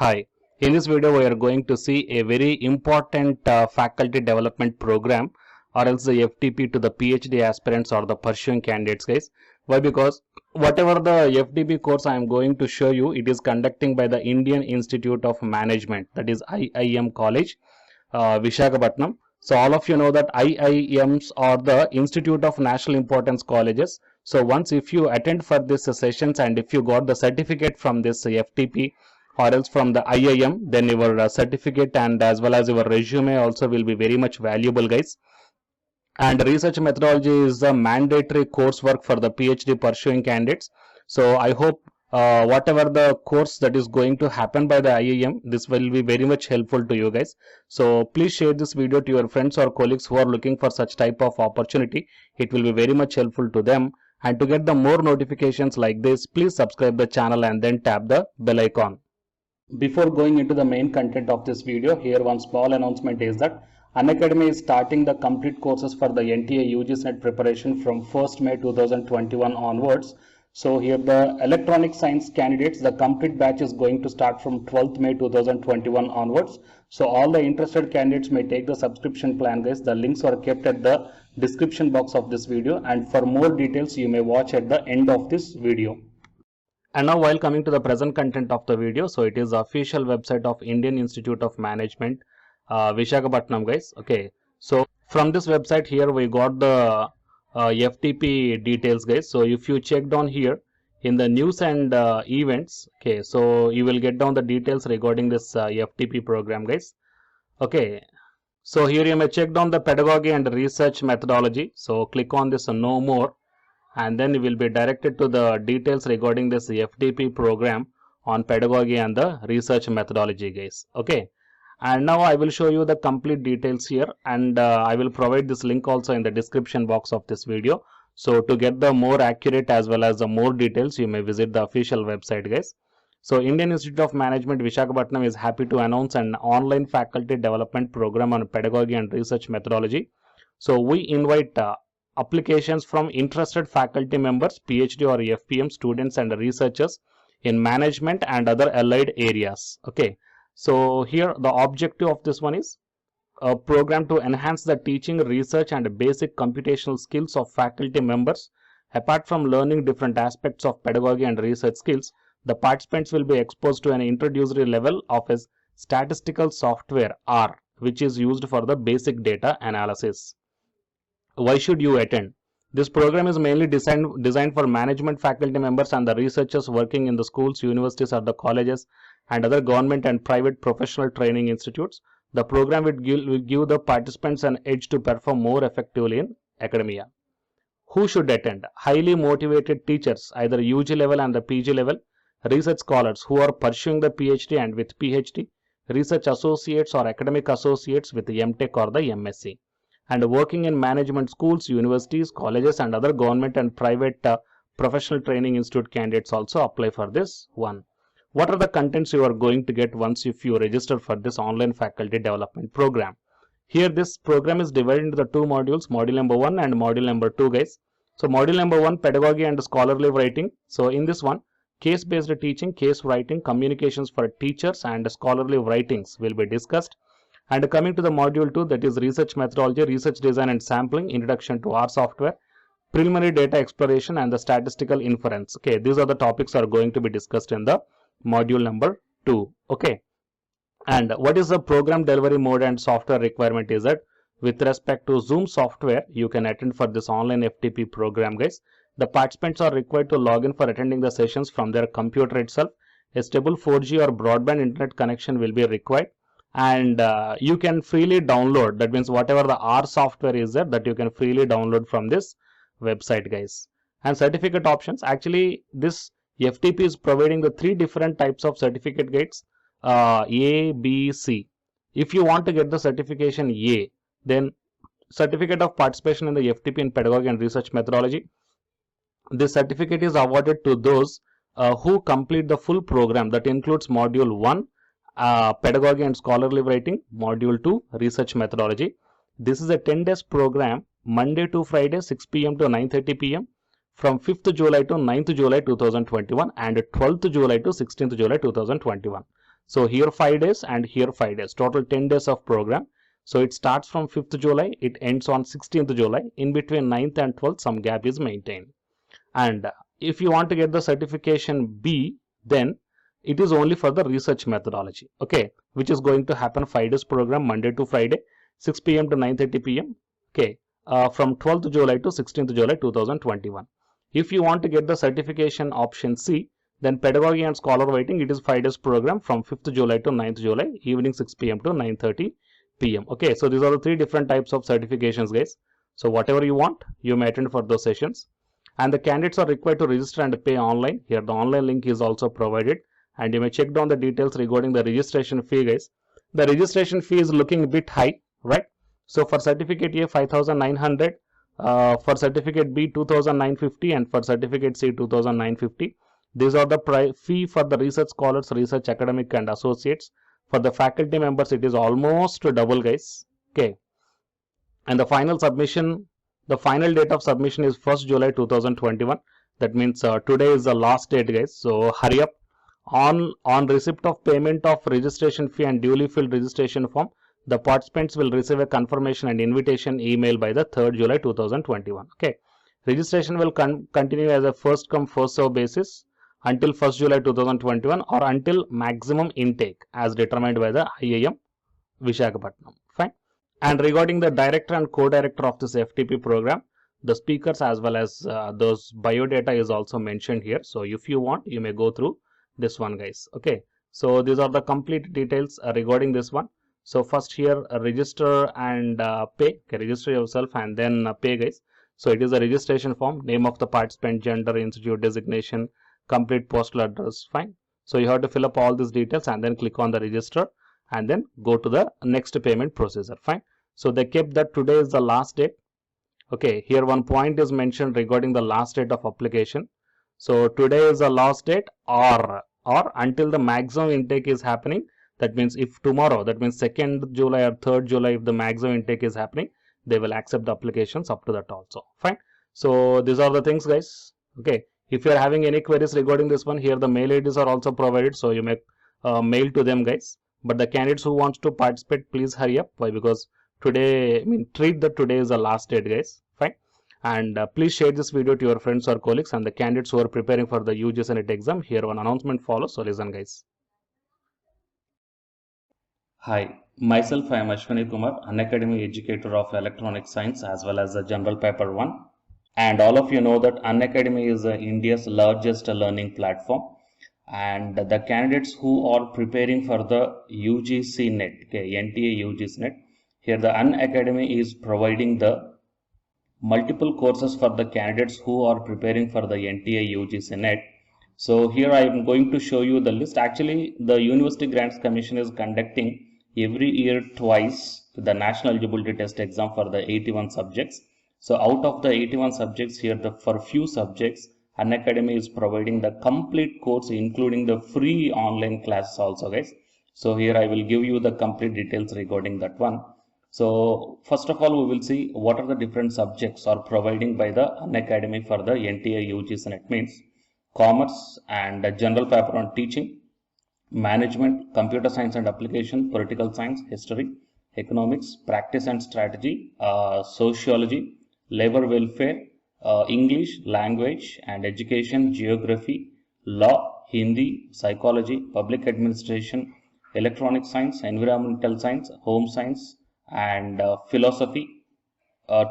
Hi, in this video we are going to see a very important faculty development program or else the FTP to the PhD aspirants or the pursuing candidates guys. Why? Because whatever the FTP course I am going to show you, it is conducting by the Indian Institute of Management, that is IIM College, Visakhapatnam. So all of you know that IIMs are the Institute of National Importance Colleges. So once if you attend for these sessions and if you got the certificate from this FTP or else from the IIM, then your certificate and as well as your resume also will be very much valuable guys. And research methodology is the mandatory coursework for the PhD pursuing candidates. So I hope whatever the course that is going to happen by the IIM, this will be very much helpful to you guys. So please share this video to your friends or colleagues who are looking for such type of opportunity. It will be very much helpful to them. And to get the more notifications like this, please subscribe the channel and then tap the bell icon. Before going into the main content of this video, here one small announcement is that Unacademy is starting the complete courses for the NTA UGC NET preparation from 1st May 2021 onwards. So here the electronic science candidates, the complete batch is going to start from 12th May 2021 onwards. So all the interested candidates may take the subscription plan guys. The links are kept at the description box of this video, and for more details you may watch at the end of this video. And now while coming to the present content of the video, so it is the official website of Indian Institute of Management, Visakhapatnam guys. Okay, so from this website here we got the FTP details guys. So if you check down here in the news and events, okay, so you will get down the details regarding this FTP program guys. Okay, so here you may check down the pedagogy and research methodology. So click on this know more, and then you will be directed to the details regarding this FTP program on pedagogy and the research methodology guys. Okay, and now I will show you the complete details here, and I will provide this link also in the description box of this video. So to get the more accurate as well as the more details, you may visit the official website guys. So Indian Institute of Management Visakhapatnam is happy to announce an online faculty development program on pedagogy and research methodology. So we invite applications from interested faculty members, PhD or FPM students and researchers in management and other allied areas. Okay, so here the objective of this one is a program to enhance the teaching, research and basic computational skills of faculty members. Apart from learning different aspects of pedagogy and research skills, the participants will be exposed to an introductory level of a statistical software R, which is used for the basic data analysis. Why should you attend? This program is mainly designed for management faculty members and the researchers working in the schools, universities or the colleges and other government and private professional training institutes. The program will give the participants an edge to perform more effectively in academia. Who should attend? Highly motivated teachers, either UG level and the PG level, research scholars who are pursuing the PhD and with PhD, research associates or academic associates with the MTech or the MSc, and working in management schools, universities, colleges and other government and private professional training institute candidates also apply for this one. What are the contents you are going to get once if you register for this online faculty development program? Here this program is divided into the two modules, module number 1 and module number 2 guys. So module number 1, pedagogy and scholarly writing. So in this one, case based teaching, case writing, communications for teachers and scholarly writings will be discussed. And coming to the module 2, that is research methodology, research design and sampling, introduction to R software, preliminary data exploration and the statistical inference. Okay, these are the topics are going to be discussed in the module number 2. Okay, and what is the program delivery mode and software requirement is that with respect to Zoom software, you can attend for this online FTP program guys. The participants are required to log in for attending the sessions from their computer itself. A stable 4G or broadband internet connection will be required, and you can freely download, that means whatever the R software is there, that you can freely download from this website guys. And certificate options, actually this FTP is providing the 3 different types of certificate gates, A, B, C. If you want to get the certification A, then certificate of participation in the FTP in pedagogy and research methodology. This certificate is awarded to those who complete the full program, that includes module 1, pedagogy and scholarly writing, module 2, research methodology. This is a 10 days program, Monday to Friday 6 p.m. to 9:30 p.m. from 5th July to 9th July 2021 and 12th July to 16th July 2021. So here 5 days and here 5 days, total 10 days of program. So it starts from 5th July, it ends on 16th July. In between 9th and 12th, some gap is maintained. And if you want to get the certification B, then it is only for the research methodology, okay, which is going to happen 5 days program, Monday to Friday, 6 p.m. to 9:30 p.m. Okay, from 12th July to 16th July 2021. If you want to get the certification option C, then pedagogy and scholar writing, it is 5 days program from 5th July to 9th July, evening 6 p.m. to 9:30 p.m. Okay, so these are the 3 different types of certifications, guys. So whatever you want, you may attend for those sessions. And the candidates are required to register and pay online. Here the online link is also provided, and you may check down the details regarding the registration fee, guys. The registration fee is looking a bit high, right? So for certificate A 5,900, for certificate B 2,950, and for certificate C 2,950. These are the fee for the research scholars, research academic and associates. For the faculty members, it is almost double, guys. Okay, and the final date of submission is 1st July 2021. That means today is the last date, guys. So hurry up. On receipt of payment of registration fee and duly filled registration form, the participants will receive a confirmation and invitation email by the 3rd July 2021. Okay, registration will continue as a first come first serve basis until 1st July 2021, or until maximum intake as determined by the IIM Visakhapatnam. Fine. And regarding the director and co-director of this FTP program, the speakers as well as those biodata is also mentioned here. So if you want, you may go through this one, guys. Okay, so these are the complete details regarding this one. So first here register and pay. Okay, register yourself and then pay, guys. So it is a registration form, name of the participant, gender, institute designation, complete postal address. Fine. So you have to fill up all these details and then click on the register and then go to the next payment procedure. Fine. So they kept that today is the last date. Okay, here one point is mentioned regarding the last date of application. So today is the last date, or until the maximum intake is happening. That means if tomorrow, that means 2nd July or 3rd July, if the maximum intake is happening, they will accept the applications up to that also. Fine. So these are the things, guys. Okay, if you are having any queries regarding this one, here the mail IDs are also provided, so you may mail to them, guys. But the candidates who wants to participate, please hurry up. Why? Because today, treat that today is the last date, guys. Fine. And please share this video to your friends or colleagues and the candidates who are preparing for the UGC NET exam. Here one announcement follows, so listen, guys. Hi, myself I am Ashwani Kumar, Unacademy educator of electronic science as well as the general paper 1. And all of you know that Unacademy is India's largest learning platform. And the candidates who are preparing for the UGC NET, okay, NTA UGC NET, here the Unacademy is providing the multiple courses for the candidates who are preparing for the NTA UGC NET. So here I am going to show you the list. Actually, the University Grants Commission is conducting every year twice the National Eligibility Test exam for the 81 subjects. So out of the 81 subjects here, for few subjects, Unacademy is providing the complete course, including the free online classes also, guys. So here I will give you the complete details regarding that one. So first of all, we will see what are the different subjects are providing by the Unacademy for the NTA UGC NET. Means commerce and general paper on teaching, management, computer science and application, political science, history, economics, practice and strategy, sociology, labor welfare, English, language and education, geography, law, Hindi, psychology, public administration, electronic science, environmental science, home science and philosophy,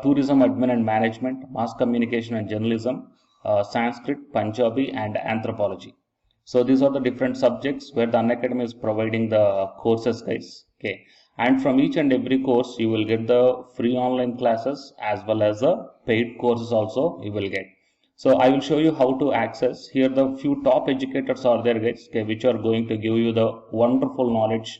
tourism, admin and management, mass communication and journalism, Sanskrit, Punjabi and anthropology. So these are the different subjects where the Unacademy is providing the courses, guys. Okay, and from each and every course you will get the free online classes as well as the paid courses also you will get. So I will show you how to access. Here the few top educators are there, guys, okay, which are going to give you the wonderful knowledge.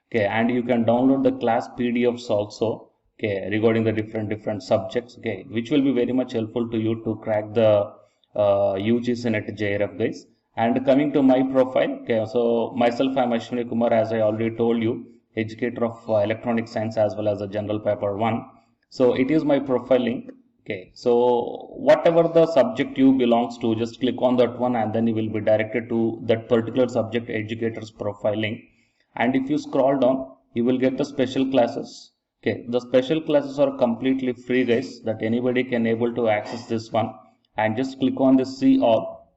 Okay, and you can download the class PDFs also, okay, regarding the different subjects, okay, which will be very much helpful to you to crack the UGC NET JRF, guys. And coming to my profile, okay, so myself I am Ashwani Kumar, as I already told you, educator of electronic science as well as a general paper 1. So it is my profile link. Okay, so whatever the subject you belongs to, just click on that one and then you will be directed to that particular subject educator's profile link. And if you scroll down, you will get the special classes. Okay, the special classes are completely free, guys, that anybody can able to access this one. And just click on this see all.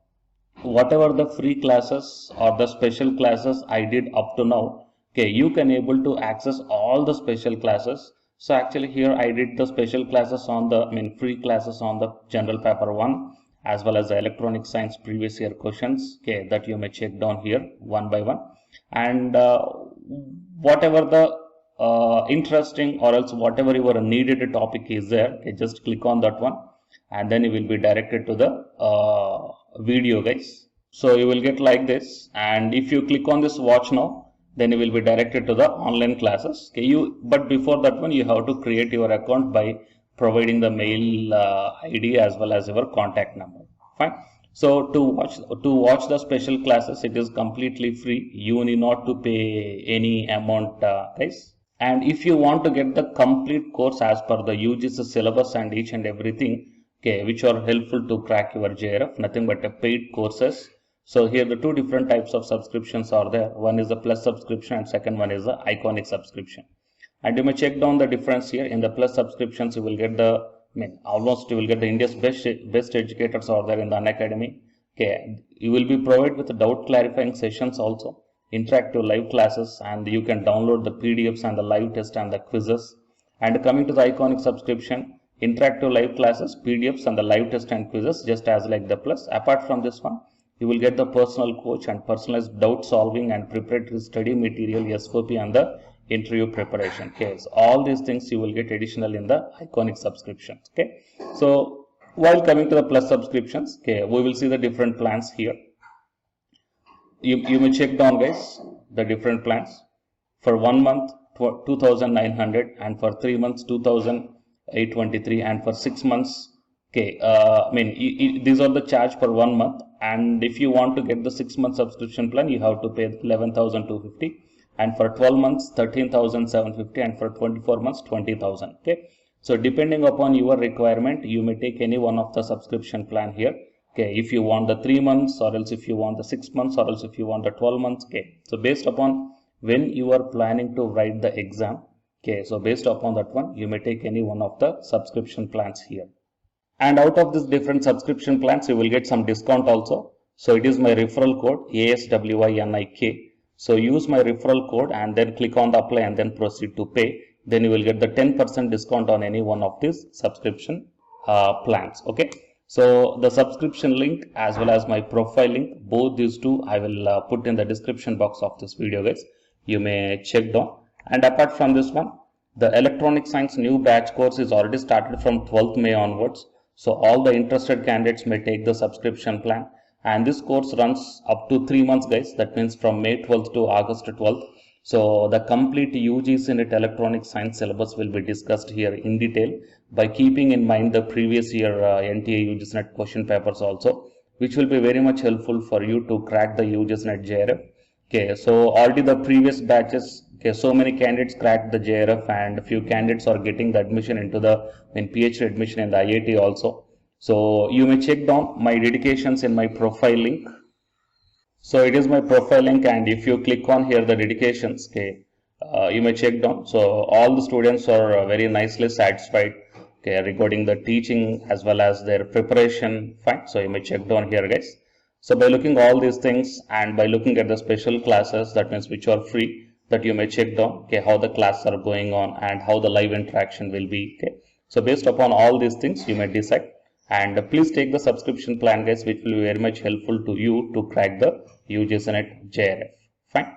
Whatever the free classes or the special classes I did up to now, okay, you can able to access all the special classes. So actually here I did the special classes on the free classes on the general paper 1 as well as the electronic science previous year questions, okay, that you may check down here one by one. And whatever the interesting or else whatever your needed topic is there, okay, just click on that one and then you will be directed to the video, guys. So you will get like this, and if you click on this watch now, then you will be directed to the online classes. Okay, but before that one you have to create your account by providing the mail ID as well as your contact number. Fine. So to watch the special classes, it is completely free. You need not to pay any amount, guys. And if you want to get the complete course as per the UGC syllabus and each and everything, okay, which are helpful to crack your JRF, nothing but a paid courses. So here the two different types of subscriptions are there. One is the plus subscription and second one is the iconic subscription. And you may check down the difference here. In the plus subscriptions, you will get the almost you will get the India's best educators are there in the Unacademy. Okay, you will be provided with doubt clarifying sessions also, interactive live classes, and you can download the PDFs and the live test and the quizzes. And coming to the iconic subscription, interactive live classes, PDFs and the live test and quizzes, just as like the plus. Apart from this one, you will get the personal coach and personalized doubt solving and preparatory study material, SOP, and the interview preparation. Okay, so all these things you will get additional in the iconic subscriptions. Okay, so while coming to the plus subscriptions, okay, we will see the different plans here. You may check down, guys, the different plans. For 1 month 2,900, and for 3 months 2,823, and for 6 months, okay, these are the charge for 1 month. And if you want to get the 6 month subscription plan, you have to pay 11,250, and for 12 months 13,750, and for 24 months 20,000. Okay, so depending upon your requirement, you may take any one of the subscription plan here. Okay, if you want the 3 months, or else if you want the 6 months, or else if you want the 12 months. Okay, so based upon when you are planning to write the exam, okay, so based upon that one, you may take any one of the subscription plans here. And out of this different subscription plans, you will get some discount also. So it is my referral code ASWINIK. So use my referral code and then click on the apply and then proceed to pay. Then you will get the 10% discount on any one of these subscription plans. Okay. So the subscription link as well as my profile link, both these two I will put in the description box of this video, guys. You may check down. And apart from this one, the electronic science new batch course is already started from 12th May onwards. So all the interested candidates may take the subscription plan. And this course runs up to 3 months, guys. That means from May 12th to August 12th. So the complete UGC NET electronic science syllabus will be discussed here in detail by keeping in mind the previous year NTA UGC NET question papers also, which will be very much helpful for you to crack the UGC NET JRF. Okay, so already the previous batches, okay, so many candidates cracked the JRF and a few candidates are getting the admission into the PhD admission in the IIT also. So you may check down my dedications in my profile link. So it is my profile link, and if you click on here the dedications, okay, you may check down. So all the students are very nicely satisfied, okay, regarding the teaching as well as their preparation. Fine. So you may check down here, guys. So by looking all these things and by looking at the special classes, that means which are free, that you may check down, okay, how the classes are going on and how the live interaction will be. Okay. So based upon all these things, you may decide. And please take the subscription plan, guys, which will be very much helpful to you to crack the UGC NET JRF. Fine.